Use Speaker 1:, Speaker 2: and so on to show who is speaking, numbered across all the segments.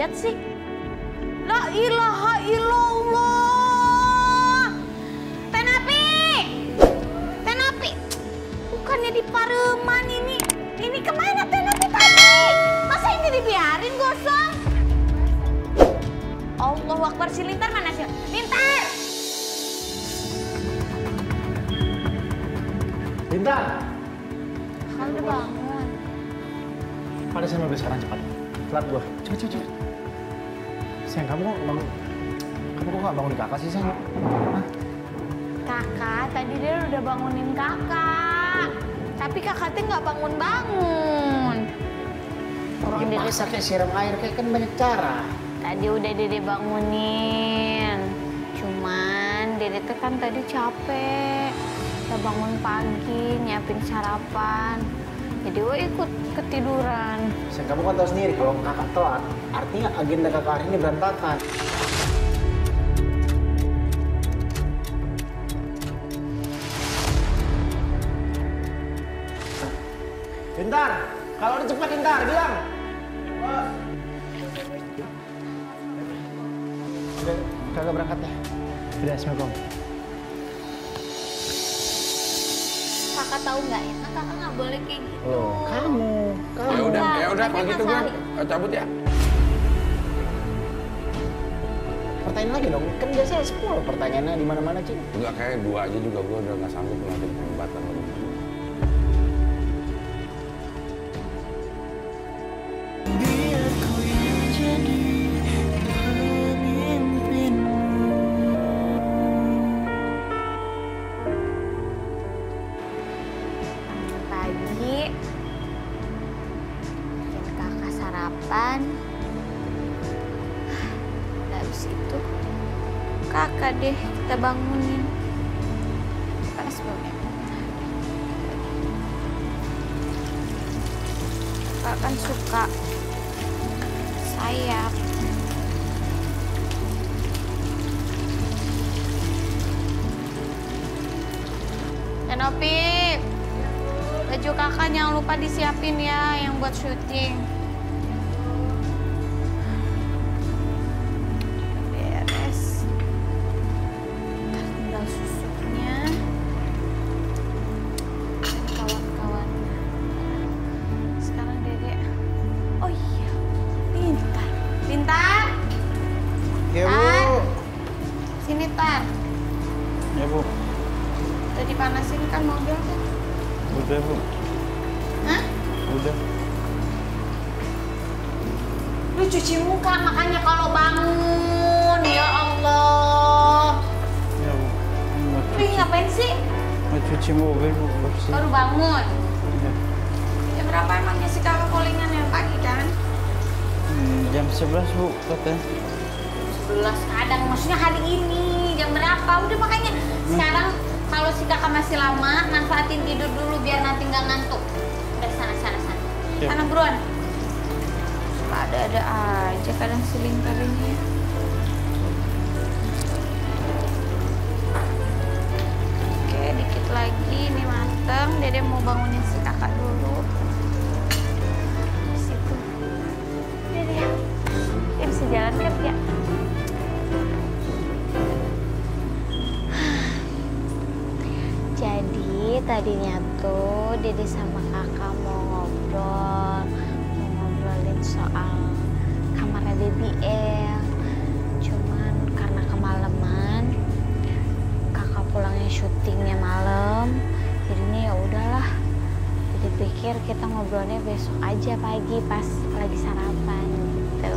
Speaker 1: hajat sih? La ilaha illallah. Tenapi. Tenapi. Bukannya di Pareman ini. Ini kemana Tenapi tadi? Masa ini dibiarin gosong? Allahu Akbar, si Lintar mana sih? Lintar!
Speaker 2: Lintar!
Speaker 1: Kan udah bangun.
Speaker 2: Pada saya mobil sekarang cepat. Telat gua. Cepet. Sayang, kamu kok gak bangun kakak sih, sayang? Hah?
Speaker 1: Kakak, tadi dia udah bangunin kakak. Tapi kakak tuh nggak bangun-bangun.
Speaker 2: Orang ya, masa kayak siram air, kayak kan banyak cara.
Speaker 1: Tadi udah Dede bangunin. Cuman Dede tuh kan tadi capek. Kita bangun pagi, nyiapin sarapan. Jadi gue ikut ketiduran.
Speaker 2: Sayang, kamu kan tahu sendiri kalau kakak telat, artinya agenda kakak hari ini berantakan. Lintar, kalau udah cepat Lintar, bilang. Bos. Udah, kakak berangkat ya. Udah, assalamualaikum.
Speaker 1: Kakak tahu nggak ya? Kakak nggak boleh kayak gitu.
Speaker 2: Oh, kamu.
Speaker 3: Ya udah, kalau gitu gue cabut ya.
Speaker 2: Pertanyaan lagi dong, kan biasanya 10 pertanyaannya di mana-mana, Cing.
Speaker 3: Enggak, kayak 2 aja juga gue udah nggak sanggup ngeliatin perdebatan lo.
Speaker 1: Pagi, bikin kakak sarapan. Habis itu kakak deh kita bangunin. Panas belum ya? Kakak kan suka sayap. Tenopi, baju kakak jangan lupa disiapin ya yang buat syuting. Beres. Ntar tinggal susuknya dan kawan-kawannya. Sekarang Dede. Oh iya, Lintar. Lintar.
Speaker 2: Ya,
Speaker 1: Tar.
Speaker 2: Bu.
Speaker 1: Sini Tar.
Speaker 2: Ya, Bu.
Speaker 1: Udah dipanasin kan mobil kan?
Speaker 2: Udah, Bu.
Speaker 1: Hah?
Speaker 2: Udah.
Speaker 1: Lu cuci muka makanya kalau bangun. Ya Allah.
Speaker 2: Ya, Bu.
Speaker 1: Lu ngapain sih?
Speaker 2: Mau cuci mobil, Bu. Bersih.
Speaker 1: Baru bangun.
Speaker 2: Ya.
Speaker 1: Jam berapa emangnya si kakak callingan yang pagi kan?
Speaker 2: Jam 11, Bu, katanya.
Speaker 1: 11 kadang, maksudnya hari ini. Jam berapa? Udah makanya sekarang kalau si kakak masih lama, manfaatin tidur dulu biar nanti nggak ngantuk. Udah sana.
Speaker 2: Siap.
Speaker 1: Sana buruan. Ada aja kadang si Lintar ini. Oke, dikit lagi ini mateng. Dede mau bangunin si kakak dulu. Di situ. Dede ya. Dia bisa jalan kerja. Jadi tadinya tuh Dede sama kakak mau ngobrolin soal kamarnya Baby El. Cuman karena kemalaman, kakak pulangnya syutingnya malam, jadinya ya udahlah. Jadi pikir kita ngobrolnya besok aja pagi pas lagi sarapan gitu.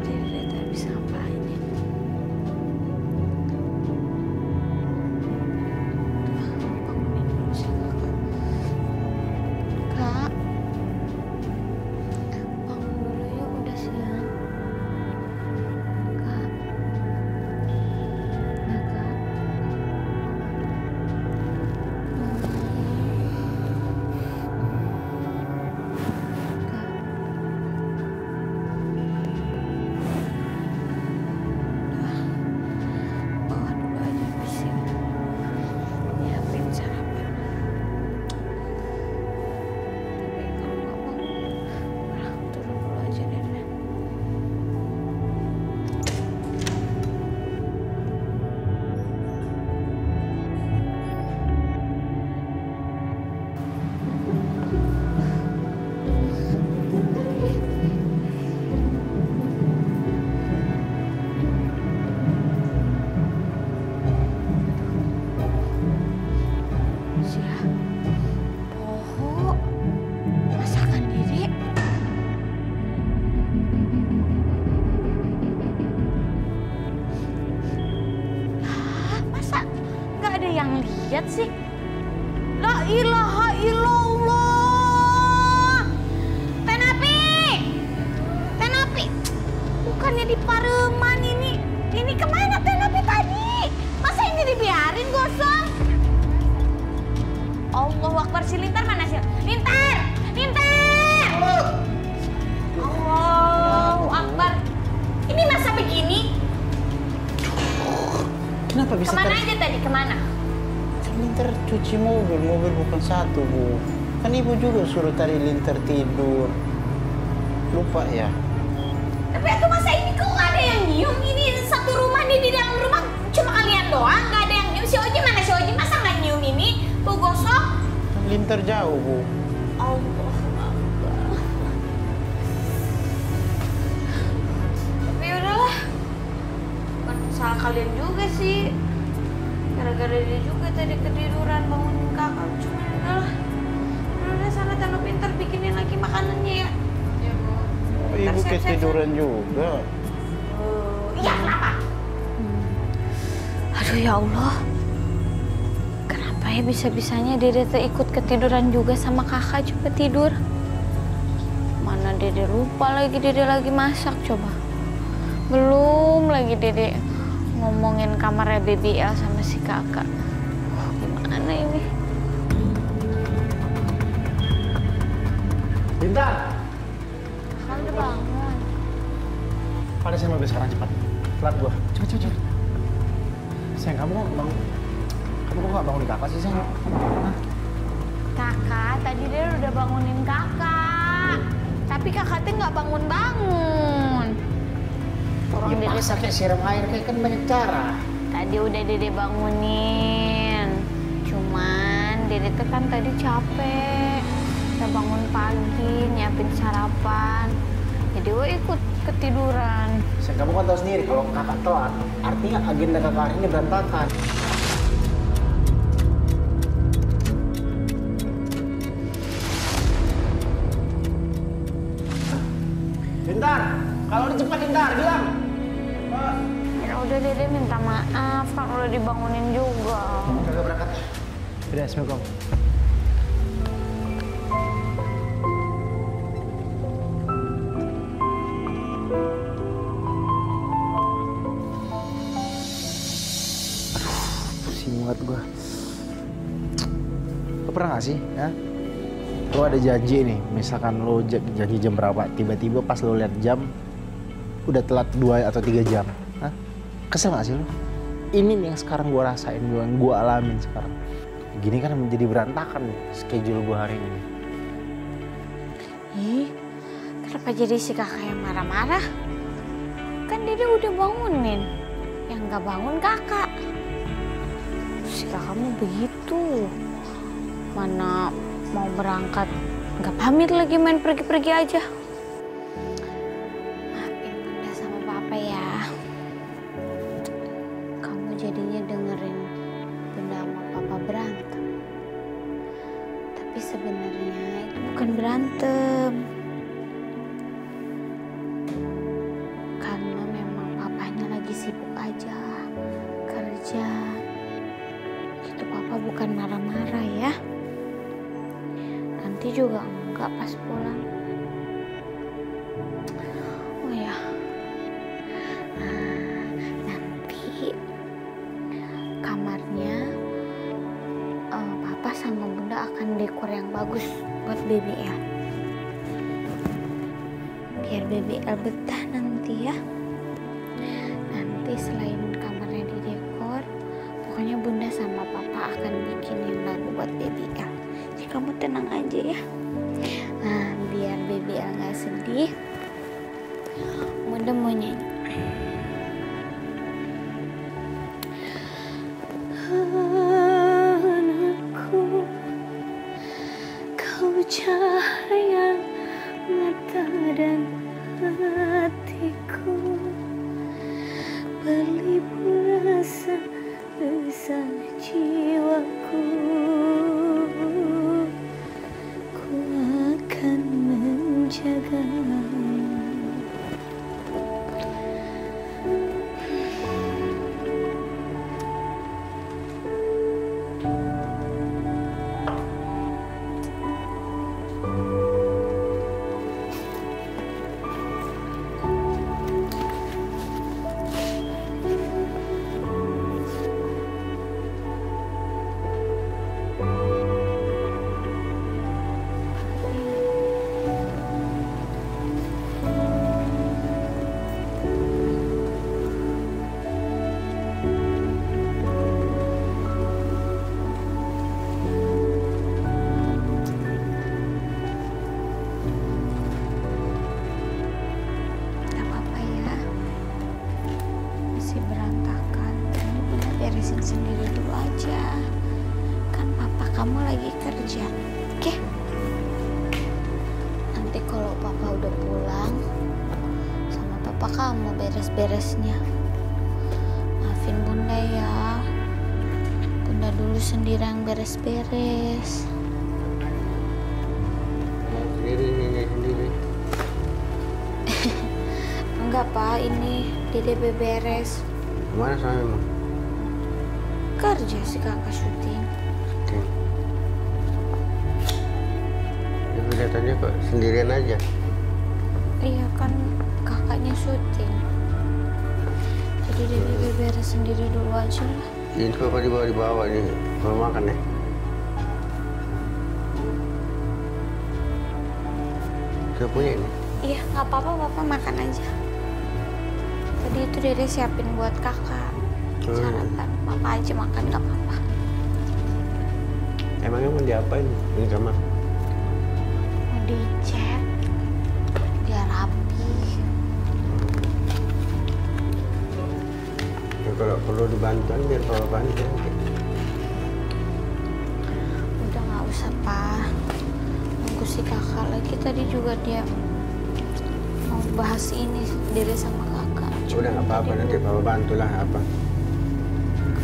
Speaker 1: Dede tak bisa ngapain ya. Bangunin dulu si kakak. Kak, bangun dulu yuk, udah siang. Kak, nah kak. Bawa dulu aja bisi. Nyiapin sarapan. Tapi kalau nggak bangun, turun dulu aja deh. Sia, poho, masakan Dede. Masa nggak ada yang lihat sih? La ilaha illallah. Tenapi, Tenapi, bukannya di Pareman ini. Ini kemana Tenapi tadi? Masa ini dibiarin gosong? Allahu Akbar, si Lintar mana sih? Lintar! Lintar! Allahu Akbar. Ini masa begini?
Speaker 4: Kenapa bisa
Speaker 1: Kemana aja tadi? Kemana?
Speaker 4: Linter cuci mobil bukan satu, Bu. Kan Ibu juga suruh tadi Linter tidur. Lupa ya?
Speaker 1: Tapi itu masa ini kok nggak ada yang nyium? Ini satu rumah nih, di dalam rumah cuma kalian doang, nggak ada yang nyium. Si Oji mana? Si Oji masa nggak nyium ini? Tuh gosok.
Speaker 4: Linter jauh, Bu.
Speaker 1: Allah Akbar. Tapi udahlah, bukan salah kalian juga sih. Gara-gara dia juga tadi ketiduran bangunin kakak. Cuma udahlah, udah sana Tano pintar bikinin lagi makanannya ya. Ya Bu.
Speaker 4: Oh, Ibu ketiduran juga.
Speaker 1: Iya kenapa? Aduh ya Allah. Kenapa ya bisa-bisanya Dede tuh ikut ketiduran juga sama kakak juga tidur? Mana Dede lupa lagi, Dede lagi masak coba. Belum lagi Dede ngomongin kamarnya BBL sama si kakak. Gimana ini?
Speaker 2: Lintar!
Speaker 1: Kakak udah bangun.
Speaker 2: Panasin mobil sekarang cepat. Telat gua. Cepet. Sayang, kamu kok nggak bangunin kakak sih, sayang? Hah?
Speaker 1: Kakak, tadi dia udah bangunin kakak. Tapi kakak tuh nggak bangun-bangun. Orang
Speaker 4: Ya
Speaker 1: Dede
Speaker 4: masa kayak siram air kayak kan banyak cara.
Speaker 1: tadi udah Dede bangunin. Cuman Dede tuh kan tadi capek. Kita bangun pagi, nyiapin sarapan. Jadi gue ikut ketiduran.
Speaker 4: Sayang, kamu kan tahu sendiri kalau kakak telat, artinya agenda kakak hari ini berantakan.
Speaker 2: Lintar! Kalau udah cepat Lintar, bilang!
Speaker 1: Ya udah Dede minta maaf kan udah dibangunin juga.
Speaker 4: Kakak berangkat.
Speaker 2: Udah, Assalamualaikum.
Speaker 4: Pusing banget gua. Lo pernah gak sih, ya? Lo ada janji nih, misalkan lo janji jam berapa, tiba-tiba pas lo lihat jam, udah telat 2 atau 3 jam. Hah? Kesel gak sih lo? Ini nih yang sekarang gua rasain, yang gua alamin sekarang. Gini kan menjadi berantakan nih, schedule gua hari ini.
Speaker 1: Ih, kenapa jadi si kakak yang marah-marah? Kan Dede udah bangunin. Yang gak bangun kakak. Si kakakmu begitu. Mana mau berangkat, gak pamit lagi main pergi-pergi aja. Maafin Bunda sama Papa ya. Kamu jadinya dengerin Bunda sama Papa berantem. Tapi sebenarnya itu bukan berantem. juga enggak pas pulang. Oh ya, nanti kamarnya Papa sama Bunda akan dekor yang bagus buat BBL. Biar BBL betah nanti ya. Nanti selain kamarnya didekor, pokoknya Bunda sama Papa akan bikinin lagu buat BBL. Jadi kamu tenang aja ya. Nah, biar BBL nggak sedih, Bunda mau nyanyi. Anakku, kau cahaya mata dan hatiku, berlibur rasa jiwaku. Ku akan menjagamu. Sendiri dulu aja, kan Papa kamu lagi kerja. Oke? Nanti kalau Papa udah pulang, sama Papa kamu beres-beresnya. Maafin Bunda ya, Bunda dulu sendiri yang beres-beres.
Speaker 3: Sendiri.
Speaker 1: Enggak Pak, ini Dede beberes.
Speaker 3: Kemana sama emang?
Speaker 1: Kerja sih kakak syuting.
Speaker 3: Ya kelihatannya kok sendirian aja.
Speaker 1: Iya kan kakaknya syuting. Jadi Dede beberes sendiri dulu aja lah.
Speaker 3: Ini apa dibawa ini? Mau makan ya? Gak punya ini?
Speaker 1: Iya, nggak apa-apa, Papa makan aja. Tadi itu Dede siapin buat kakak. Sarapan, Papa aja makan nggak apa-apa.
Speaker 3: Emangnya mau diapain ini kamar?
Speaker 1: Mau dicat, biar rapi.
Speaker 3: Ya, kalau perlu dibantuan biar Papa bantu.
Speaker 1: Udah nggak usah Pak. Nunggu si kakak lagi, tadi juga dia mau bahas ini Dede sama kakak.
Speaker 3: Udah nggak apa-apa, nanti Papa bantulah apa.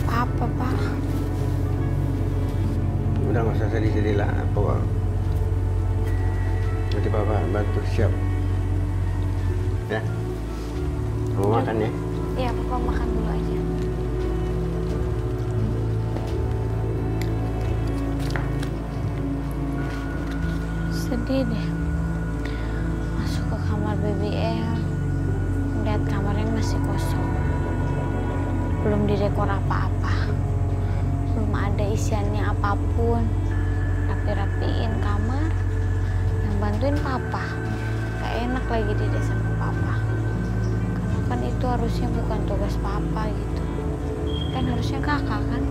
Speaker 1: Apa Pak?
Speaker 3: Udah nggak usah sedih-sedih lah, apa. Nanti Papa bantu siap. Ya, mau makan ya?
Speaker 1: Iya, Papa makan dulu aja. Sedih deh. Masuk ke kamar BBL, lihat kamarnya masih kosong. Belum didekor apa-apa. Belum ada isiannya apapun. Rapi-rapiin kamar, yang bantuin Papa. Gak enak lagi Dede sama Papa. Karena kan itu harusnya bukan tugas Papa gitu. Kan harusnya kakak kan.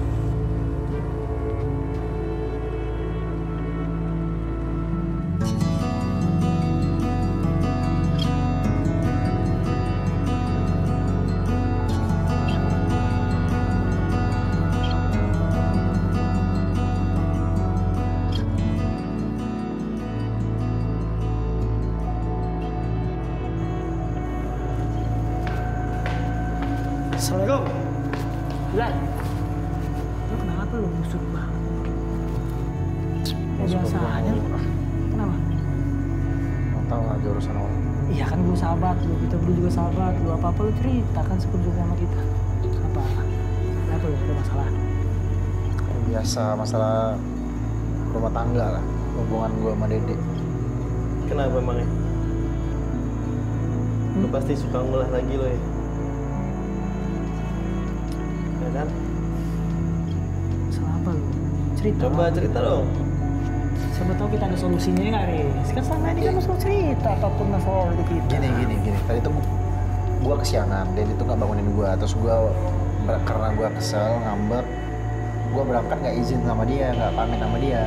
Speaker 2: Assalamualaikum. Bilal. Lu kenapa lu busuk banget? Ya biasa aja. Kenapa?
Speaker 4: Mau tahu aja urusan orang.
Speaker 2: Iya kan gue sahabat lu, kita berdua juga sahabat. Lu apa-apa lu cerita kan seperjuangan sama kita. Apa? Kenapa lu ada masalah?
Speaker 4: Ya, biasa masalah rumah tangga lah. hubungan gue sama Dede.
Speaker 2: Kenapa emangnya? Lu pasti suka ngulah lagi lo ya? Ya kan?
Speaker 5: Salah apa lu? Cerita.
Speaker 2: Coba
Speaker 5: lah.
Speaker 2: cerita dong.
Speaker 5: Siapa tahu kita ada solusinya nggak, Riz? Kan selama ini kan lu selalu cerita apapun masalah itu kita.
Speaker 4: Gini. Tadi tuh gue kesiangan, Dede tuh nggak bangunin gue. Terus gue karena gue kesel, ngambek, gue berangkat nggak izin sama dia, nggak pamit sama dia.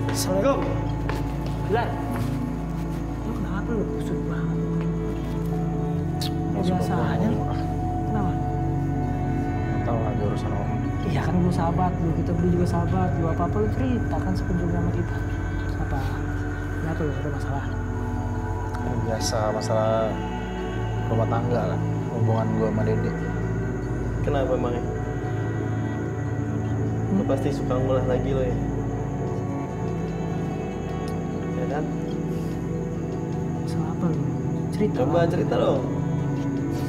Speaker 5: Assalamualaikum. Bilal. Lu kenapa lu kusut banget? Biasa aja lu. Kenapa?
Speaker 4: Nggak tahu lagi urusan orang.
Speaker 5: Iya kan lu sahabat lu, kita berdua juga sahabat. Lu apa-apa lu cerita kan sepenjuru sama kita. Apa? Kenapa lu ada masalah?
Speaker 4: Biasa masalah rumah tangga lah, hubungan gue sama Dede.
Speaker 2: Kenapa emangnya? Lu pasti suka ngulah lagi lo ya? Ya kan?
Speaker 5: Salah apa lu? Cerita.
Speaker 2: Coba
Speaker 5: lah.
Speaker 2: cerita dong.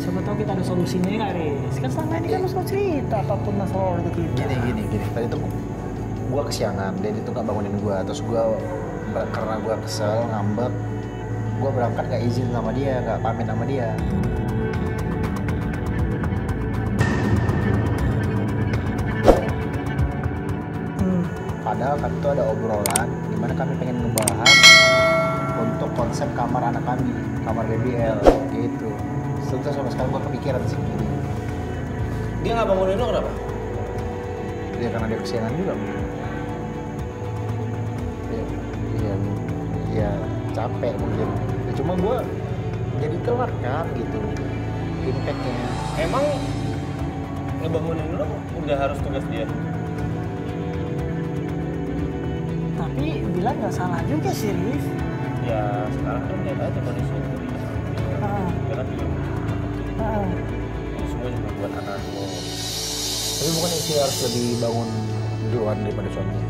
Speaker 5: Siapa tahu kita ada solusinya nggak, Riz? Kan selama ini kan lu selalu cerita apapun masalah itu kita.
Speaker 4: Gini. Tadi tuh gue kesiangan, Dede tuh nggak bangunin gue. Terus gue karena gue kesel, ngambek, gue berangkat nggak izin sama dia, nggak pamit sama dia. Padahal kami tuh ada obrolan dimana kami pengen ngebahas untuk konsep kamar anak kami, kamar BBL gitu. Setelah sama sekarang gue kepikiran sih gini.
Speaker 2: Dia nggak bangunin lo kenapa?
Speaker 4: Ya karena dia kesiangan juga. Ya capek mungkin. Ya, cuma gue jadi telat kan gitu impactnya.
Speaker 2: Emang ngebangunin lo udah harus tugas dia?
Speaker 5: Tapi Bilal nggak salah juga sih, Riz.
Speaker 2: Ya sekarang kan lihat aja kondisi lo.
Speaker 5: Ah.
Speaker 2: Ya kan juga.
Speaker 5: Ah.
Speaker 2: Ini semua juga buat anak lo.
Speaker 4: Tapi bukan istri harus lebih bangun duluan daripada suaminya.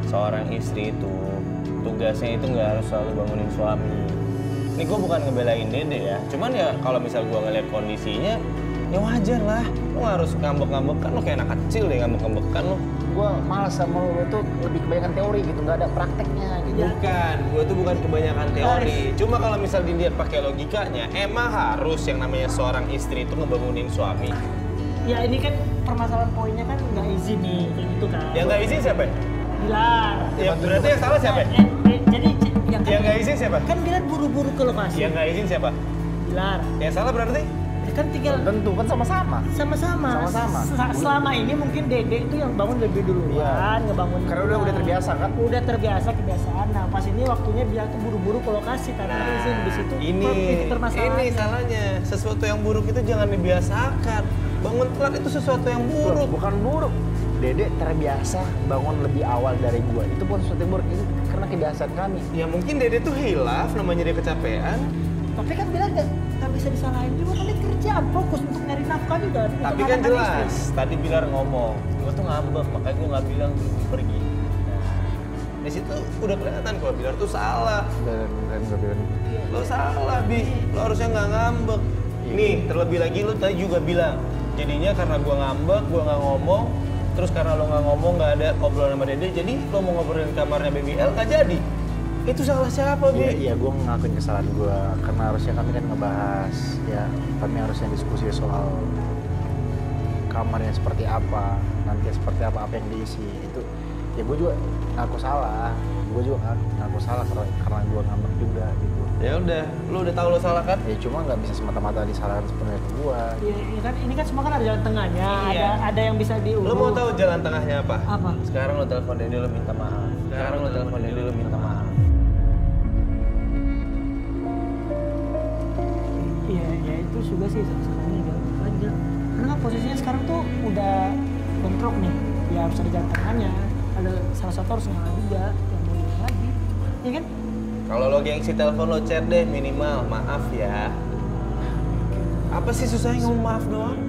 Speaker 2: Seorang istri itu tugasnya itu nggak harus selalu bangunin suami. Ini gue bukan ngebelain Dede ya, cuman ya kalau misal gue ngeliat kondisinya, ya wajar lah. Lo nggak harus ngambek-ngambekan, lo kayak anak kecil deh ngambek-ngambekan lo.
Speaker 4: Gue malas sama lo tuh lebih kebanyakan teori gitu, nggak ada prakteknya gitu.
Speaker 2: Bukan, gue tuh bukan kebanyakan teori. Cuma kalau misal dilihat pakai logikanya, emang harus yang namanya seorang istri itu ngebangunin suami.
Speaker 5: Ya ini kan permasalahan poinnya kan nggak izin nih, kayak gitu kan.
Speaker 2: Yang nggak izin siapa?
Speaker 5: Bilal.
Speaker 2: Ya berarti yang salah siapa?
Speaker 5: Jadi
Speaker 2: Yang nggak izin siapa?
Speaker 5: kan Bilal buru-buru ke lokasi.
Speaker 2: Yang nggak izin siapa?
Speaker 5: Bilal.
Speaker 2: Yang salah berarti?
Speaker 5: Kan tinggal
Speaker 4: Tentu kan sama-sama.
Speaker 5: sama-sama. Selama ini mungkin Dede itu yang bangun lebih duluan,
Speaker 4: Iya.
Speaker 5: ngebangun.
Speaker 4: Karena udah terbiasa kan.
Speaker 5: Udah terbiasa kebiasaan. Nah pas ini waktunya Bilal tuh buru-buru ke lokasi tanpa izin. Di situ titik permasalahannya.
Speaker 2: ini salahnya. Sesuatu yang buruk itu jangan dibiasakan. Bangun telat itu sesuatu yang buruk.
Speaker 4: Bukan buruk. Dede terbiasa bangun lebih awal dari gua. Itu pun sesuatu yang buruk. Itu karena kebiasaan kami.
Speaker 2: Ya mungkin Dede tuh hilaf, namanya dia kecapean.
Speaker 5: Tapi kan Bilal nggak bisa disalahin juga kan dia kerjaan fokus untuk nyari nafkah juga. untuk
Speaker 2: Tapi kan
Speaker 5: anak-anak
Speaker 2: jelas,
Speaker 5: istri.
Speaker 2: tadi Bilar ngomong, gue tuh ngambek, makanya gue nggak bilang pergi. Nah, di situ udah kelihatan kalau Bilar tuh salah.
Speaker 4: Dan gua bilang
Speaker 2: Lo salah, Bi. Lo harusnya nggak ngambek. Nih, terlebih lagi lo tadi juga bilang, jadinya karena gue ngambek, gue nggak ngomong, terus karena lo nggak ngomong, nggak ada obrolan sama Dede, jadi lo mau ngobrolin kamarnya BBL nggak jadi. Itu salah siapa, Bi?
Speaker 4: Iya, gue ngakuin kesalahan gue karena harusnya kami kan ngebahas ya, kami harusnya diskusi soal kamarnya seperti apa, nanti seperti apa yang diisi itu. Ya gue juga ngaku salah, karena gue ngambek juga gitu.
Speaker 2: Ya udah, lo udah tahu lo salah kan?
Speaker 4: Ya cuma nggak bisa semata-mata disalahkan sepenuhnya ke gue.
Speaker 5: Iya kan ini kan semua kan ada jalan tengahnya,
Speaker 2: Iya.
Speaker 5: ada yang bisa diurus.
Speaker 2: Lo mau tahu jalan tengahnya apa?
Speaker 5: Apa?
Speaker 2: Sekarang lo telepon Dede lo minta maaf.
Speaker 5: Iya, ya itu juga sih salah-salahnya jalan aja. Karena kan posisinya sekarang tuh udah bentrok nih, ya harus ada jalan tengahnya. ada salah satu harus ngalah juga, yang mau gimana lagi, ya kan?
Speaker 2: Kalau lo gengsi telepon lo chat deh minimal, maaf ya. Apa sih susahnya ngomong maaf doang?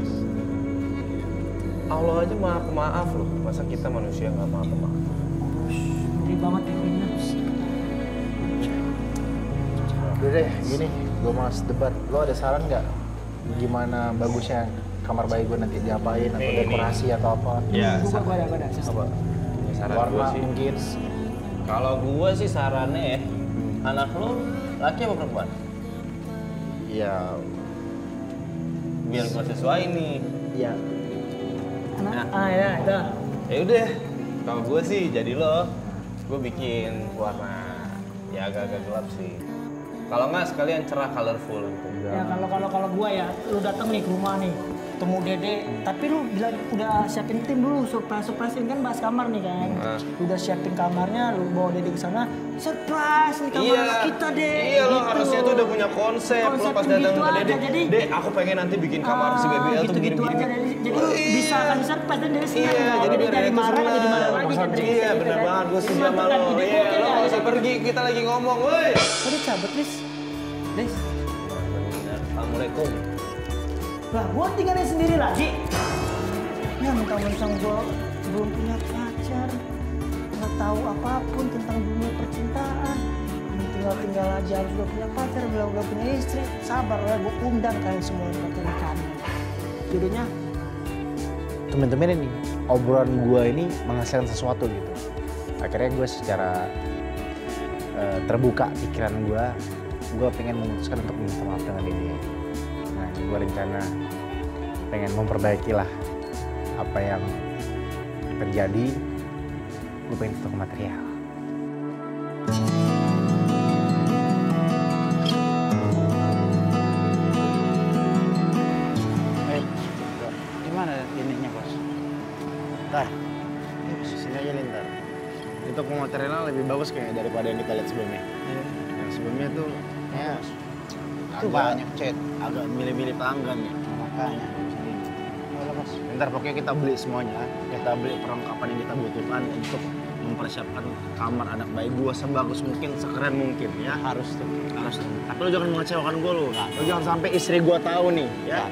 Speaker 2: Allah aja maaf loh. Masa kita manusia nggak maaf?
Speaker 5: Ngeri banget ya kayaknya.
Speaker 4: Udah deh, gini, gue mas debat. Lo ada saran nggak? Gimana bagusnya kamar bayi gue nanti diapain atau
Speaker 2: Nih,
Speaker 4: dekorasi atau apa?
Speaker 2: Ya,
Speaker 5: Gua ada.
Speaker 4: Apa?
Speaker 2: saran
Speaker 4: Warna
Speaker 2: gue sih.
Speaker 4: mungkin.
Speaker 2: Kalau gue sih sarannya ya, anak lo laki apa perempuan?
Speaker 4: Ya,
Speaker 2: Biar gue sesuai nih.
Speaker 4: ya.
Speaker 5: Anak, ya, itu.
Speaker 2: Ya udah, kalau gue sih jadi lo, gue bikin warna ya agak-agak gelap sih. Kalau nggak sekalian cerah colorful gitu.
Speaker 5: Ya kalau gua ya, lu datang nih ke rumah nih, ketemu Dede, tapi lu bilang udah siapin tim dulu surprise ini kan bahas kamar nih kan. Lu udah siapin kamarnya, lu bawa Dede ke sana, surprise nih kamar anak kita deh.
Speaker 2: Iya lo
Speaker 5: gitu.
Speaker 2: harusnya tuh udah punya konsep. Lo
Speaker 5: Konsep
Speaker 2: pas
Speaker 5: gitu
Speaker 2: datang ke
Speaker 5: aja,
Speaker 2: Dede,
Speaker 5: jadi-
Speaker 2: Dek aku pengen nanti bikin kamar si BBL tuh
Speaker 5: gitu-gitu
Speaker 2: begini-begini.
Speaker 5: aja, jadi lu bisa kan surprise dan Dede senang.
Speaker 2: Iya,
Speaker 5: Kalau
Speaker 2: jadi biar
Speaker 5: dari
Speaker 2: Dede tuh
Speaker 5: marah
Speaker 2: senang.
Speaker 5: jadi marah lagi kan.
Speaker 2: Iya bener banget, gue setuju sama
Speaker 5: Mantukan
Speaker 2: lo.
Speaker 5: ide
Speaker 2: Iya,
Speaker 5: oke
Speaker 2: lo
Speaker 5: dah,
Speaker 2: nggak
Speaker 5: ya
Speaker 2: usah
Speaker 5: kan?
Speaker 2: pergi, kita lagi ngomong, woi.
Speaker 5: Udah cabut, Lis. Lis.
Speaker 2: Assalamualaikum.
Speaker 5: Lah, gua tinggalin sendiri lagi. Ya, mentang-mentang gua belum punya pacar, nggak tahu apapun tentang dunia percintaan. Tinggal aja harus udah punya pacar, belum udah punya istri. Sabar ya, gua undang kalian semua ke pernikahan. Jadinya
Speaker 4: Temen-temen ini, obrolan gue ini menghasilkan sesuatu gitu. Akhirnya gue secara terbuka pikiran gue pengen memutuskan untuk minta maaf dengan dia. Nah, gue rencana pengen memperbaiki lah apa yang terjadi. Gue pengen tutup material.
Speaker 6: Gimana ininya bos?
Speaker 4: Ntar, sini aja nih ntar. Untuk materialnya lebih bagus kayaknya daripada yang kita lihat sebelumnya. Yang sebelumnya tuh ya
Speaker 6: Itu banyak chat.
Speaker 4: agak milih-milih pelanggan ya.
Speaker 6: Makanya.
Speaker 4: Boleh bos. Ntar pokoknya kita beli semuanya. Kita beli perlengkapan yang kita butuhkan untuk mempersiapkan kamar anak bayi gua sebagus mungkin, sekeren mungkin ya.
Speaker 6: Harus tuh.
Speaker 4: Harus. Tapi lu jangan mengecewakan gua lu. Lu jangan sampai istri gua tahu nih ya.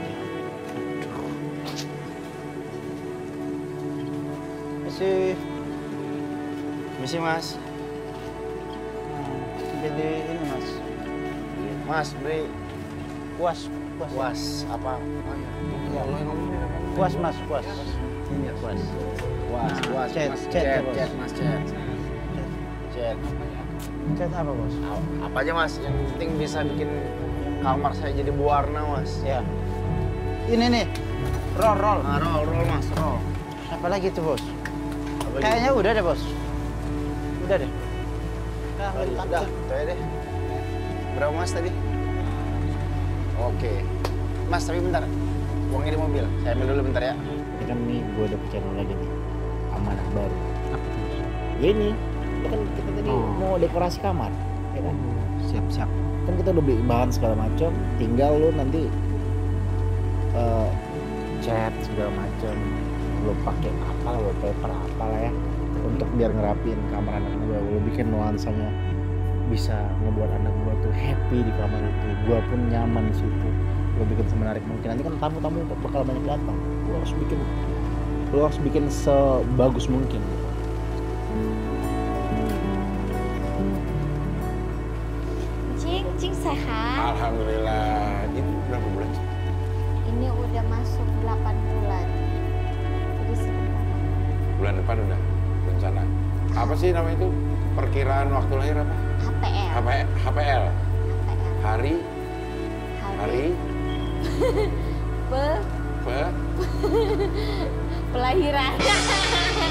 Speaker 4: Misi mas.
Speaker 6: Jadi ini mas.
Speaker 4: Mas beli
Speaker 6: Puas.
Speaker 4: kuas apa?
Speaker 6: Ya. Puas mas, puas. Ini puas.
Speaker 4: Kuas,
Speaker 6: Cet,
Speaker 4: mas,
Speaker 6: cet ya, bos.
Speaker 4: cet, mas, cet. Cet.
Speaker 6: Chat apa bos?
Speaker 4: Apa aja mas, yang penting bisa bikin kamar saya jadi berwarna mas.
Speaker 6: Ya. Ini nih. Roll.
Speaker 4: Nah, roll mas, roll.
Speaker 6: Apa lagi tuh bos?
Speaker 4: Apa lagi?
Speaker 6: Kayaknya udah deh bos. Udah deh. Nah,
Speaker 4: Udah, itu aja deh. Berapa mas tadi? Oke. Mas, tapi bentar. Uangnya di mobil. Saya ambil dulu bentar ya.
Speaker 6: Ini kan nih gue udah bicara lagi nih. Amanah baru. Apa tuh bos?
Speaker 4: Ya ini. Kan kita tadi mau dekorasi kamar. Ya kan?
Speaker 6: Siap.
Speaker 4: Kan kita udah beli bahan segala macam. Tinggal lu nanti cat segala macam. Lu pakai apalah, wallpaper apalah ya. Untuk biar ngerapin kamar anak gua. Lu bikin nuansanya bisa ngebuat anak gua tuh happy di kamar itu. Gua pun nyaman di situ. Gua bikin semenarik mungkin. Nanti kan tamu-tamu bakal banyak datang. Lu harus bikin sebagus mungkin.
Speaker 1: Cing sehat.
Speaker 7: Alhamdulillah. Ini berapa bulan?
Speaker 1: Ini udah masuk 8 bulan. Jadi sebentar.
Speaker 7: Bulan depan udah rencana. Apa sih namanya itu? Perkiraan waktu lahir apa?
Speaker 1: HPL.
Speaker 7: HPL.
Speaker 1: HPL.
Speaker 7: Hari.
Speaker 1: Pelahiran.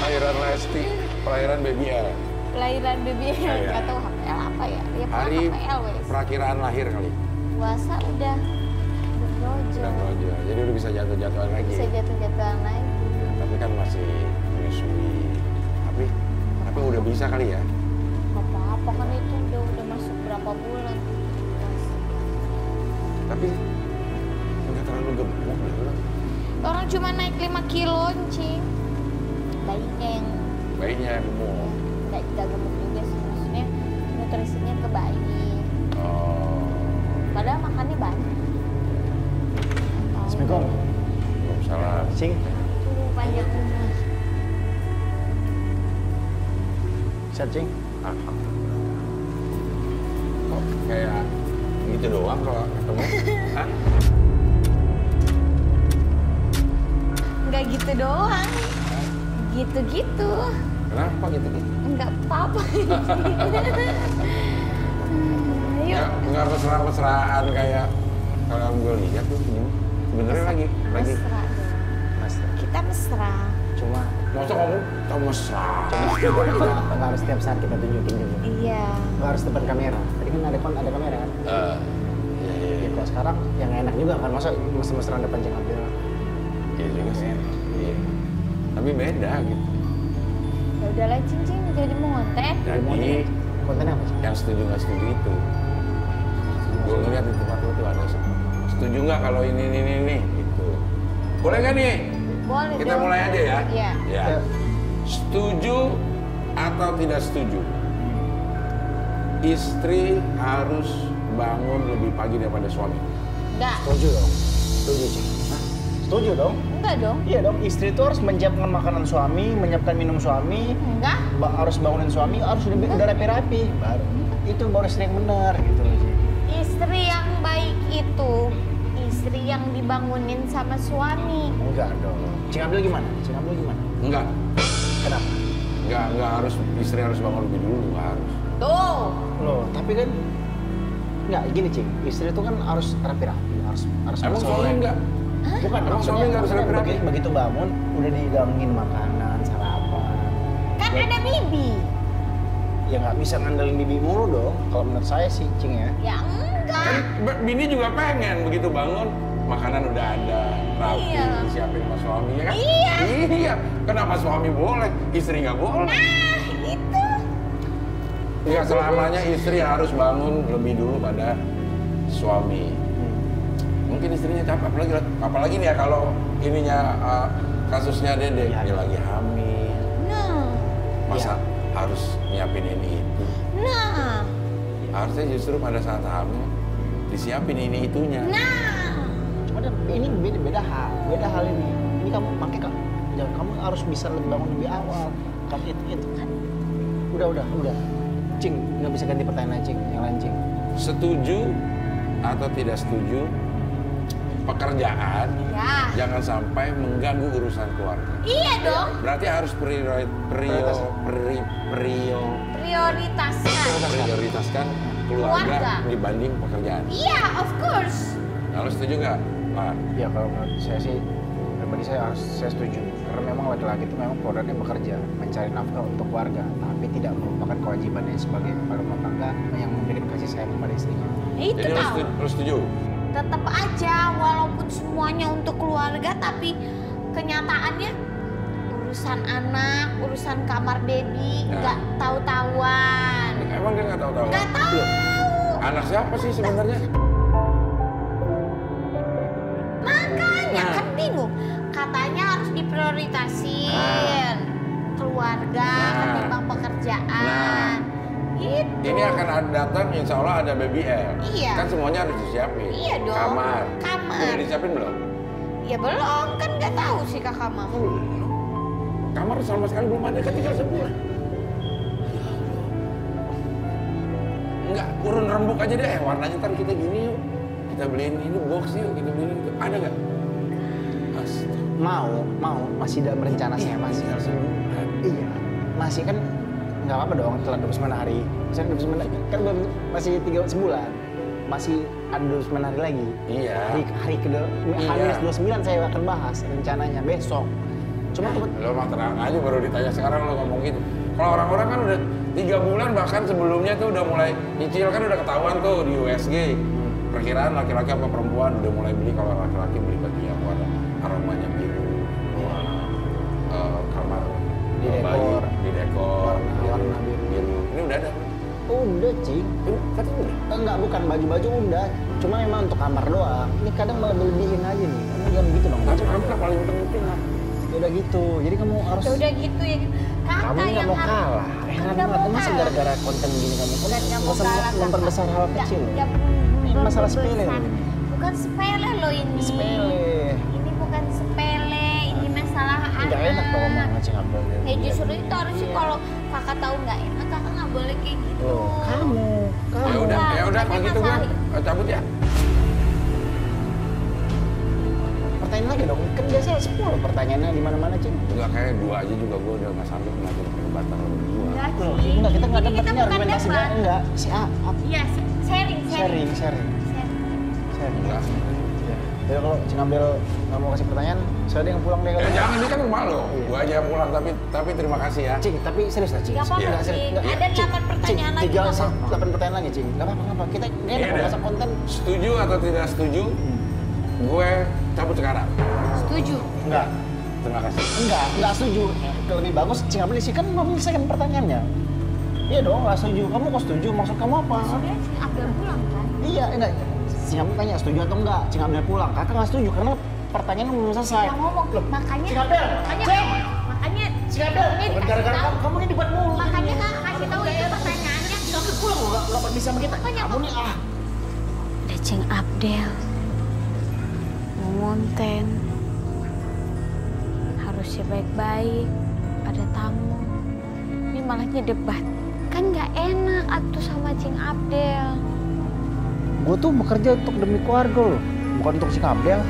Speaker 7: Lahiran Lesti. Pelahiran Baby L.
Speaker 1: Pelahiran baby.
Speaker 7: Iya.
Speaker 1: Nggak tahu HPL apa ya. Ya
Speaker 7: Hari
Speaker 1: pokoknya HPL wes.
Speaker 7: perakiraan lahir kali.
Speaker 1: Puasa udah brojol.
Speaker 7: Udah brojol. Jadi udah bisa jatuh-jatuhan lagi.
Speaker 1: Bisa jatuh-jatuhan lagi.
Speaker 7: Ya, tapi kan masih menyusui. Tapi udah bisa kali ya.
Speaker 1: Gak apa-apa kan itu udah masuk berapa bulan.
Speaker 7: Tapi nggak terlalu gemuk deh lo.
Speaker 1: Orang cuma naik 5 kilo, Cing. Bayinya yang
Speaker 7: bayinya gemuk.
Speaker 1: Nggak gemuk juga sih, maksudnya nutrisinya ke bayi.
Speaker 7: Oh,
Speaker 1: Padahal makannya banyak.
Speaker 4: Assalamualaikum.
Speaker 7: Waalaikumsalam.
Speaker 4: Cing,
Speaker 1: Tuh panjang umur.
Speaker 4: sehat Cing?
Speaker 7: Kok kayak gitu doang kalau ketemu? Hah?
Speaker 1: Nggak gitu doang. Gitu-gitu.
Speaker 7: Kenapa gitu?
Speaker 1: Nggak apa-apa. Yuk.
Speaker 7: Nggak mesra-mesraan kayak kalau gue lihat tuh gini. Sebenarnya lagi
Speaker 1: Mesra dong.
Speaker 4: Mesra.
Speaker 1: Kita mesra.
Speaker 4: Cuma
Speaker 7: masa kamu tau mesra?
Speaker 4: nggak harus setiap saat kita tunjukin juga.
Speaker 1: Iya.
Speaker 4: Nggak harus depan kamera. Tadi kan ada kamera kan?
Speaker 7: Iya.
Speaker 4: Ya, kalau sekarang yang enak juga kan, masa mesra-mesraan depan Cing Abdul.
Speaker 7: Iya juga sih. Iya. Tapi beda gitu.
Speaker 1: Ya udahlah cincin jadi mau ngonten.
Speaker 7: Jadi
Speaker 4: Kontennya apa Cing?
Speaker 7: yang setuju nggak setuju itu. Gue ngeliat di tempat lu tuh ada setuju nggak kalau ini gitu. Boleh nggak nih?
Speaker 1: Boleh
Speaker 7: Kita
Speaker 1: dong.
Speaker 7: mulai aja ya.
Speaker 1: Iya.
Speaker 7: Ya. Setuju atau tidak setuju? Istri harus bangun lebih pagi daripada suami.
Speaker 1: Enggak.
Speaker 4: Setuju dong. Setuju Cing. Hah? Setuju dong.
Speaker 1: Enggak dong.
Speaker 4: Iya dong, istri itu harus menyiapkan makanan suami, menyiapkan minum suami,
Speaker 1: Enggak.
Speaker 4: harus bangunin suami, harus udah rapi-rapi. Baru itu baru istri yang benar gitu loh Cing.
Speaker 1: Istri yang baik itu istri yang dibangunin sama suami.
Speaker 4: Enggak dong. Cing Abdul gimana? Cing Abdul gimana?
Speaker 7: Enggak.
Speaker 4: Kenapa?
Speaker 7: Enggak harus istri harus bangun lebih dulu, enggak harus.
Speaker 1: Tuh.
Speaker 4: Loh, tapi kan enggak gini Cing, istri itu kan harus rapi-rapi, harus
Speaker 7: Emang
Speaker 4: sore.
Speaker 7: suami enggak?
Speaker 4: Bukan,
Speaker 7: Emang
Speaker 4: maksudnya
Speaker 7: suami nggak harus
Speaker 4: maksudnya
Speaker 7: rapi-rapi?
Speaker 4: begitu bangun udah digangguin makanan, sarapan.
Speaker 1: Kan ada bibi.
Speaker 4: Ya nggak bisa ngandelin bibi mulu dong. Kalau menurut saya sih Cing ya.
Speaker 1: Ya enggak.
Speaker 7: Kan bini juga pengen begitu bangun makanan udah ada, rapi,
Speaker 1: Iya.
Speaker 7: disiapin sama suami ya kan?
Speaker 1: Iya.
Speaker 7: Iya. Kenapa suami boleh, istri nggak boleh?
Speaker 1: Nah, itu.
Speaker 7: Nggak selamanya istri harus bangun lebih dulu pada suami. Mungkin istrinya capek, apalagi nih ya kalau ininya kasusnya Dede,
Speaker 4: Iya.
Speaker 7: dia lagi hamil,
Speaker 1: Nah.
Speaker 7: masa harus nyiapin ini itu?
Speaker 1: Nah.
Speaker 7: Harusnya justru pada saat hamil disiapin ini itunya.
Speaker 1: Nah.
Speaker 4: Cuma ini beda hal ini. Ini kamu pakai kamu harus bisa bangun lebih awal. Kamu itu kan. Udah. Cing, nggak bisa ganti pertanyaan Cing, yang lain Cing.
Speaker 7: Setuju atau tidak setuju pekerjaan
Speaker 1: Ya.
Speaker 7: jangan sampai mengganggu urusan keluarga.
Speaker 1: Iya dong.
Speaker 7: Berarti harus prioritaskan keluarga dibanding pekerjaan.
Speaker 1: Iya, of course.
Speaker 7: Kalau setuju nggak, Pak?
Speaker 4: Ya kalau menurut saya sih pribadi saya setuju. Karena memang laki-laki itu memang kodratnya bekerja, mencari nafkah untuk keluarga, tapi tidak melupakan kewajibannya sebagai kepala rumah tangga yang memberikan kasih sayang kepada istrinya.
Speaker 1: Itu
Speaker 7: Jadi
Speaker 1: tahu.
Speaker 7: lu setuju?
Speaker 1: Tetap aja walaupun semuanya untuk keluarga tapi kenyataannya urusan anak, urusan kamar baby
Speaker 7: Nah.
Speaker 1: nggak tahu-tahuan.
Speaker 7: Emang dia nggak tahu-tahu?
Speaker 1: Nggak tahu.
Speaker 7: Anak siapa sih sebenarnya?
Speaker 1: Makanya
Speaker 7: Nah.
Speaker 1: kan bingung. Katanya harus diprioritasin keluarga
Speaker 7: Nah.
Speaker 1: ketimbang pekerjaan. Gitu.
Speaker 7: Ini akan datang, insya Allah ada BBL.
Speaker 1: Iya.
Speaker 7: Kan semuanya harus disiapin.
Speaker 1: Iya dong.
Speaker 7: Kamar.
Speaker 1: Kamar.
Speaker 7: Udah disiapin belum?
Speaker 1: Ya belum, kan nggak tahu sih kakak mama.
Speaker 7: Kamar sama sekali belum ada, kan tinggal sebulan. Enggak, urun rembuk aja deh. Warnanya ntar kita gini yuk. Kita beliin ini box yuk, kita beliin itu. Ada nggak? Astaga.
Speaker 4: Mau masih dalam rencana saya masih. Iya, masih kan nggak apa-apa dong telat 29 hari. Misalnya 29 hari kan belum masih 3 sebulan. Masih ada 29 hari lagi.
Speaker 7: Iya.
Speaker 4: Hari kedua, hari 29 saya akan bahas rencananya besok. Cuma
Speaker 7: Lo mah tenang aja, baru ditanya sekarang lo ngomong gitu. Kalau orang-orang kan udah 3 bulan bahkan sebelumnya tuh udah mulai nyicil, kan udah ketahuan tuh di USG. Perkiraan laki-laki apa perempuan udah mulai beli. Kalau laki-laki beli baju yang warna aromanya biru. Kamar
Speaker 4: Di
Speaker 7: bayi,
Speaker 4: dekor.
Speaker 7: di dekor,
Speaker 4: Warna biru.
Speaker 7: Ini udah ada.
Speaker 4: udah Cing.
Speaker 7: Katanya udah.
Speaker 4: Enggak, bukan baju-baju udah. Cuma memang untuk kamar doang. Ini kadang malah berlebihin aja nih. Kamu jangan begitu dong.
Speaker 7: Tapi kamar paling penting lah.
Speaker 4: Ya udah gitu. Jadi kamu harus.
Speaker 1: Ya udah gitu ya. Kakak
Speaker 4: Kamu ini nggak
Speaker 1: yang
Speaker 4: mau
Speaker 1: harus.
Speaker 4: kalah.
Speaker 1: Kan
Speaker 4: Heran
Speaker 1: nggak
Speaker 4: banget.
Speaker 1: mau
Speaker 4: Masa
Speaker 1: kalah.
Speaker 4: gara-gara konten gini kamu?
Speaker 1: Dan nggak mau
Speaker 4: Nggak usah
Speaker 1: kalah,
Speaker 4: memperbesar hal
Speaker 1: Kakak.
Speaker 4: kecil.
Speaker 1: Nggak
Speaker 4: Ini masalah sepele
Speaker 1: berbesar.
Speaker 4: loh ini.
Speaker 1: Bukan sepele loh ini.
Speaker 4: Sepele.
Speaker 1: Ini bukan sepele. Ini masalah
Speaker 4: Nggak enak dong
Speaker 1: anak.
Speaker 4: ngomong ngeceng Abdel.
Speaker 1: Ya justru itu harusnya kalau kakak tahu nggak enak, kakak nggak boleh kayak gitu.
Speaker 4: Loh, kamu.
Speaker 7: Ya udah,
Speaker 1: Enggak,
Speaker 7: ya udah kalau
Speaker 1: makanya
Speaker 7: gitu gue
Speaker 1: masalah.
Speaker 7: cabut ya.
Speaker 4: Pertanyaan lagi dong. Kan biasanya 10 pertanyaannya di mana-mana, Cing.
Speaker 7: Enggak, kayak 2 aja juga gue udah nggak sanggup ngeliatin perdebatan lo berdua.
Speaker 1: Enggak
Speaker 4: Loh,
Speaker 1: sih.
Speaker 4: enggak, kita nggak
Speaker 1: Ini
Speaker 4: dapat ini
Speaker 1: bukan
Speaker 4: argumentasi
Speaker 1: debat.
Speaker 4: enggak. Si A,
Speaker 1: Iya, sharing.
Speaker 4: sharing.
Speaker 1: Sharing.
Speaker 7: Enggak.
Speaker 4: Ya. Jadi kalau Cing Abdel nggak mau kasih pertanyaan, saya yang pulang deh
Speaker 7: Ya
Speaker 4: kalau.
Speaker 7: jangan, ini kan rumah lo. Gue aja yang pulang, tapi terima kasih ya.
Speaker 4: Cing, tapi serius lah, Cing.
Speaker 1: Nggak apa-apa,
Speaker 4: Iya,
Speaker 1: Cing.
Speaker 4: serius. Nggak,
Speaker 1: Ada
Speaker 4: Cing,
Speaker 1: 8 pertanyaan
Speaker 4: Cing,
Speaker 1: lagi,
Speaker 4: tiga,
Speaker 1: nggak apa-apa.
Speaker 4: 8 pertanyaan lagi, Cing. Nggak apa-apa. Kita nggak
Speaker 7: Iya,
Speaker 4: enak kalau
Speaker 7: udah.
Speaker 4: masa konten.
Speaker 7: Setuju atau tidak setuju? Gue cabut sekarang.
Speaker 1: Setuju.
Speaker 4: Enggak.
Speaker 7: Terima kasih.
Speaker 4: Enggak setuju. Lebih bagus Cing Abdel sih kan belum menyelesaikan pertanyaannya. Iya dong, nggak setuju. Kamu kok setuju? Maksud kamu apa?
Speaker 1: Sudah Cing Abdel pulang kan?
Speaker 4: Iya, enggak. Cing Abdel tanya setuju atau enggak? Cing Abdel pulang. Kakak nggak setuju karena pertanyaan belum selesai.
Speaker 1: Yang ngomong. Makanya.
Speaker 4: Cing Abdel,
Speaker 1: Makanya.
Speaker 4: Cing!
Speaker 1: Makanya.
Speaker 4: Cing Abdel,
Speaker 1: Makanya dikasih
Speaker 4: gara-gara
Speaker 1: tahu.
Speaker 4: kamu ini dibuat mulu.
Speaker 1: Makanya kakak kasih tahu itu pertanyaannya.
Speaker 4: Cing Abdel pulang loh, nggak bisa sama kita.
Speaker 1: Makanya
Speaker 4: Kamu nih
Speaker 1: Ada Cing Abdel. Mau ngonten. Harusnya baik-baik. Ada tamu. Ini malahnya debat. Kan nggak enak atuh sama Cing Abdel.
Speaker 4: Gue tuh bekerja untuk demi keluarga loh, bukan untuk Cing Abdel.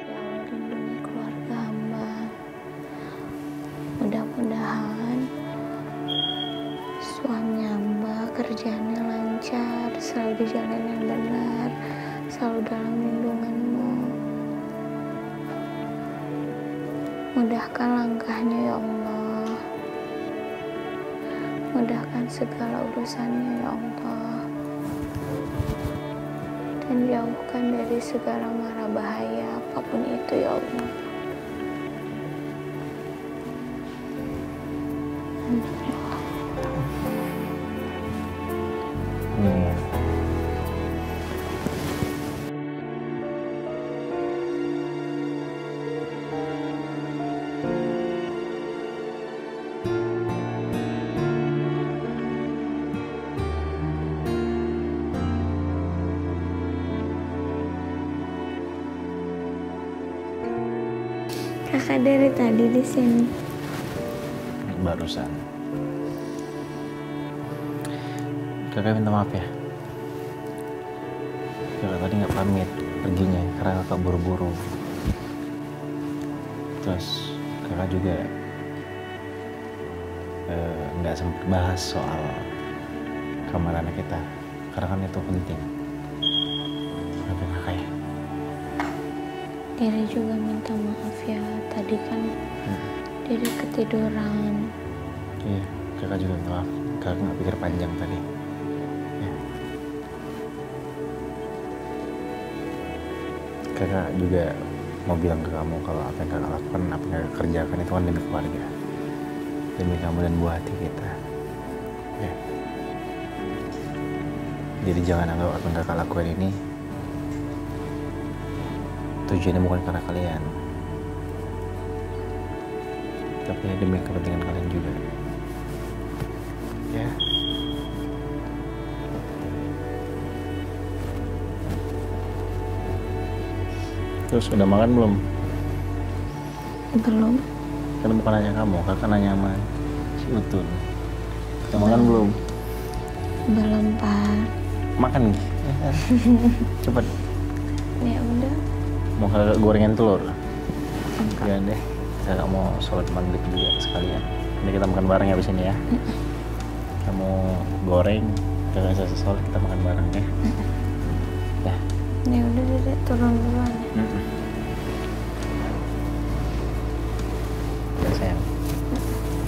Speaker 1: Ya Allah, lindungi keluarga hamba. Mudah-mudahan suami hamba kerjaannya lancar, selalu di jalan yang benar, selalu dalam lindunganmu. Mudahkan langkahnya ya Allah. Mudahkan segala urusannya ya Allah. Dan jauhkan dari segala mara bahaya apapun itu ya Allah. Kakak dari tadi di sini.
Speaker 4: Barusan. Kakak minta maaf ya. Kakak tadi nggak pamit perginya karena kakak buru-buru. Terus kakak juga nggak sempat bahas soal kamar anak kita karena kan itu penting. Maafin kakak ya.
Speaker 1: Diri juga minta maaf ya. Tadi kan Diri ketiduran.
Speaker 4: Iya, kakak juga maaf. Kakak nggak pikir panjang tadi. Ya. Kakak juga mau bilang ke kamu kalau apa yang kakak lakukan, apa yang kakak kerjakan itu kan demi keluarga, demi kamu dan buah hati kita. Ya. Jadi jangan anggap apa yang kakak lakukan ini tujuannya bukan karena kalian, tapi demi kepentingan kalian juga. Ya. Terus udah makan belum?
Speaker 1: Belum.
Speaker 4: Kan bukan nanya kamu, kakak nanya sama Betul. Kita makan belum?
Speaker 1: Belum, Pak.
Speaker 4: Makan nih. Cepet.
Speaker 1: Ya udah.
Speaker 4: Mau kagak gorengan telur? Iya deh. Kita mau sholat maghrib juga sekalian. Nanti kita makan bareng ya abis ini ya. Kamu goreng, kagak selesai sholat kita makan bareng ya. Dah.
Speaker 1: Ya udah, Dede, turun duluan ya.
Speaker 4: Ya sayang.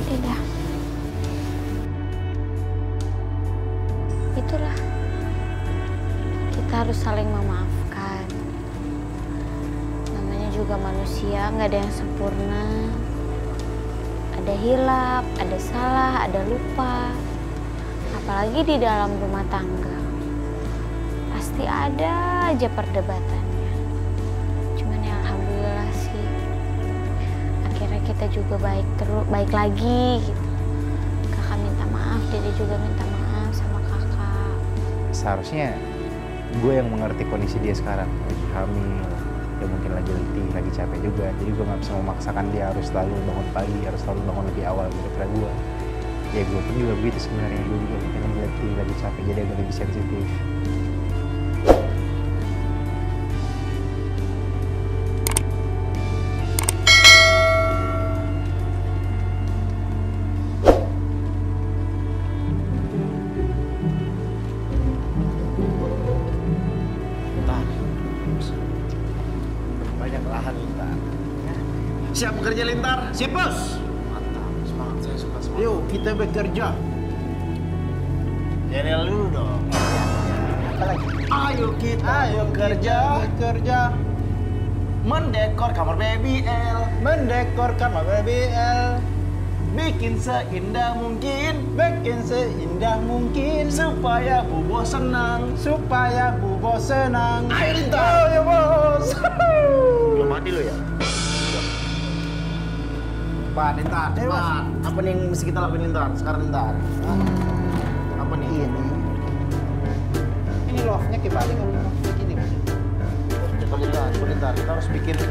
Speaker 1: Tidak. Itulah. Kita harus saling memaafkan. Namanya juga manusia, nggak ada yang sempurna. Ada hilaf, ada salah, ada lupa. Apalagi di dalam rumah tangga. Pasti ada aja perdebatannya. Cuman ya alhamdulillah sih. Akhirnya kita juga baik lagi gitu. Kakak minta maaf, Dede juga minta maaf sama kakak.
Speaker 4: Seharusnya gue yang mengerti kondisi dia sekarang. Lagi hamil, ya mungkin lagi letih, lagi capek juga. Jadi gue gak bisa memaksakan dia harus selalu bangun pagi, harus selalu bangun lebih awal daripada gue. Ya gue pun juga begitu sebenarnya. Gue juga mungkin lagi letih, lagi capek, jadi agak lebih sensitif. Banyak lahan Lintar. Siap bekerja Lintar?
Speaker 5: Siap, Bos.
Speaker 4: Mantap, semangat, saya suka semangat.
Speaker 5: Yuk, kita bekerja.
Speaker 4: Yel dulu dong.
Speaker 5: Apa lagi?
Speaker 4: Ayo kita
Speaker 5: bekerja.
Speaker 4: mendekor kamar BBL,
Speaker 5: Mendekor kamar BBL.
Speaker 4: bikin seindah mungkin
Speaker 5: Supaya
Speaker 4: Bubo senang.
Speaker 5: Bubo senang.
Speaker 4: Ayo, Lintar.
Speaker 5: Ayo, Bos.
Speaker 4: Belum mati lo ya? Cepat, Lintar,
Speaker 5: Ayo, Bos.
Speaker 4: cepat. Apa nih yang mesti kita lakuin Lintar? Sekarang Lintar. Apa nih?
Speaker 5: Ini love-nya kebalik kan? Love-nya gini, Bos.
Speaker 4: Cepat Lintar. Kita harus bikin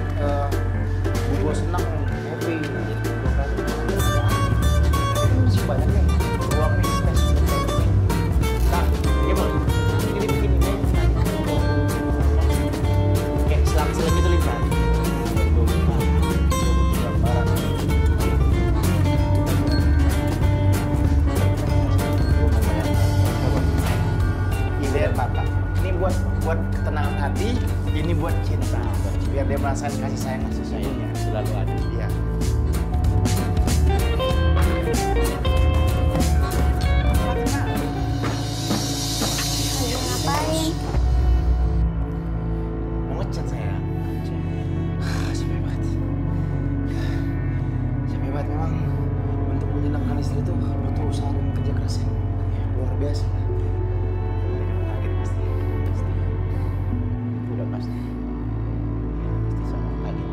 Speaker 4: Bubo senang, happy.
Speaker 5: Masih banyak nih.
Speaker 4: Ruang nih, space. Nah, ini Bos. Ini bikin ini. Oke, selang-selang itu Lintar. Ide Papa. Ini buat ketenangan hati, ini buat cinta. Biar dia merasakan kasih sayangnya selalu ada. Iya.
Speaker 1: Lagi ngapain?
Speaker 4: Mau ngecat sayang. Capek banget. Capek banget memang. Untuk menyenangkan istri itu butuh usaha dan kerja keras yang luar biasa. Kaget pasti. Udah pasti. Pasti sama kaget.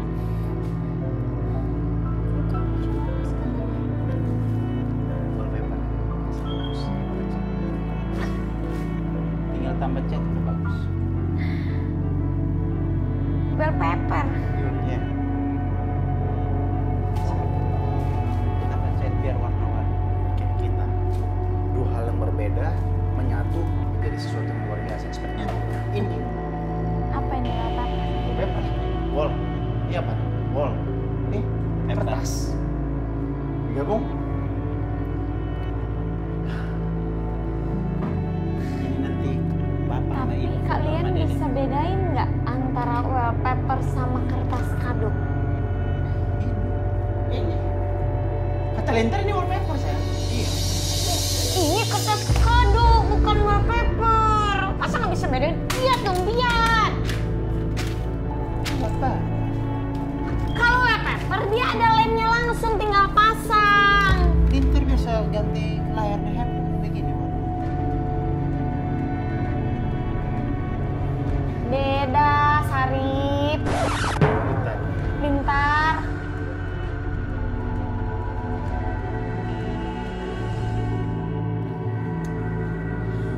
Speaker 4: Wallpaper.
Speaker 5: Tinggal tambah cat udah bagus.
Speaker 1: Wallpaper.
Speaker 5: Iya. Tambah cat biar warna-warni.
Speaker 4: Kayak kita. Dua hal yang berbeda menyatu menjadi sesuatu yang luar biasa seperti ini.
Speaker 1: Apa ini wallpaper?
Speaker 4: Wallpaper. Wall. Ini apa? Wall. Ini kertas. Digabung.
Speaker 5: Ini nanti Bapak sama
Speaker 1: Tapi
Speaker 5: Ibu
Speaker 1: kalian
Speaker 5: sama Dede.
Speaker 1: bisa bedain nggak antara wallpaper sama kertas kado?
Speaker 5: Ini. Kata Lintar ini wallpaper saya. Iya.
Speaker 1: Ini kertas kado, bukan wallpaper. Masa nggak bisa bedain? Lihat dong, lihat.
Speaker 5: Bapak.
Speaker 1: Kalau wallpaper dia ada lemnya langsung, tinggal pasang.
Speaker 5: Lintar bisa ganti layar di handphone begini, Bang.
Speaker 1: Beda, Sarip. Pintar.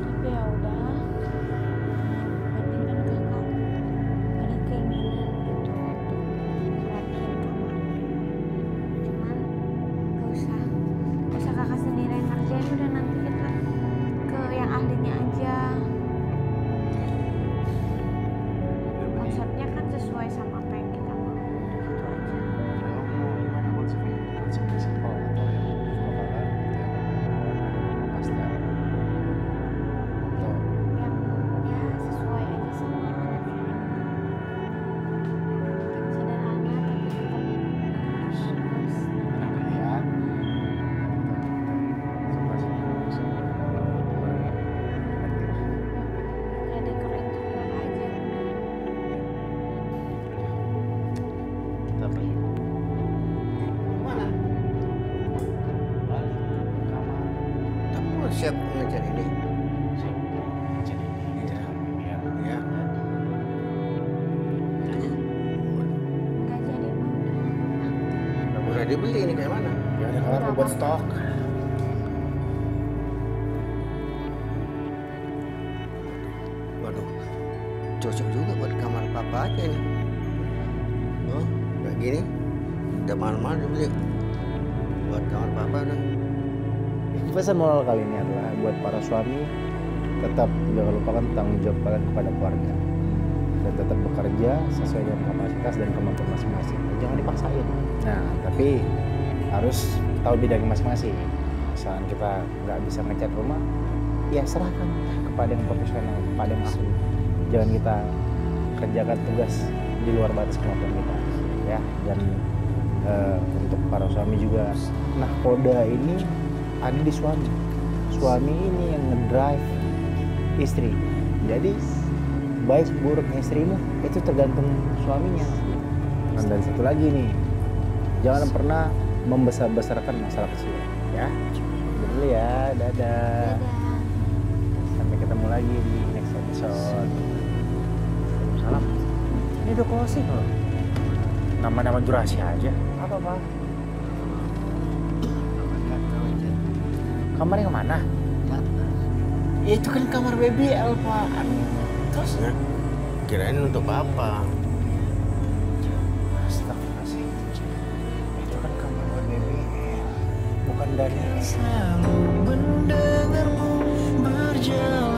Speaker 1: Tapi ya udah. Penting kan kakak ada keinginan gitu untuk merapihin kamarnya.
Speaker 3: siap ngejar ini.
Speaker 6: Jadi
Speaker 3: Iya.
Speaker 6: ya.
Speaker 3: Ya.
Speaker 1: Nggak jadi mau.
Speaker 3: Udah dibeli ini kayak mana?
Speaker 6: Ya udah kelar buat stok.
Speaker 3: Waduh, cocok juga buat kamar papa aja ini. Oh, kayak gini. Udah mahal-mahal dibeli. Buat kamar papa dah.
Speaker 4: Pesan moral kali ini adalah buat para suami, tetap jangan lupakan tanggung jawab kalian kepada keluarga dan tetap bekerja sesuai dengan kapasitas dan kemampuan masing-masing. Jangan dipaksain. Nah, tapi harus tahu bidangnya masing-masing. Misalkan kita nggak bisa ngecat rumah, ya serahkan kepada yang profesional, kepada yang ahli. Jangan kita kerjakan tugas di luar batas kemampuan kita, ya. Dan untuk para suami juga, nahkoda ini ada di suami. Suami ini yang ngedrive istri. Jadi baik buruknya istrimu itu tergantung suaminya. Dan satu lagi nih, jangan pernah membesar-besarkan masalah kecil, ya. Dulu ya, dadah.
Speaker 1: Dadah.
Speaker 4: Sampai ketemu lagi di next episode. Salam. Ini udah closing loh.
Speaker 6: Nama-nama durasi aja.
Speaker 4: Apa pak?
Speaker 6: Kamarnya kemana?
Speaker 3: Ya itu kan kamar BBL, Pak. Terus? Ya, kirain untuk apa?
Speaker 4: Astagfirullahaladzim. Itu kan kamar buat BBL, bukan dari
Speaker 5: Selalu mendengarmu berjalan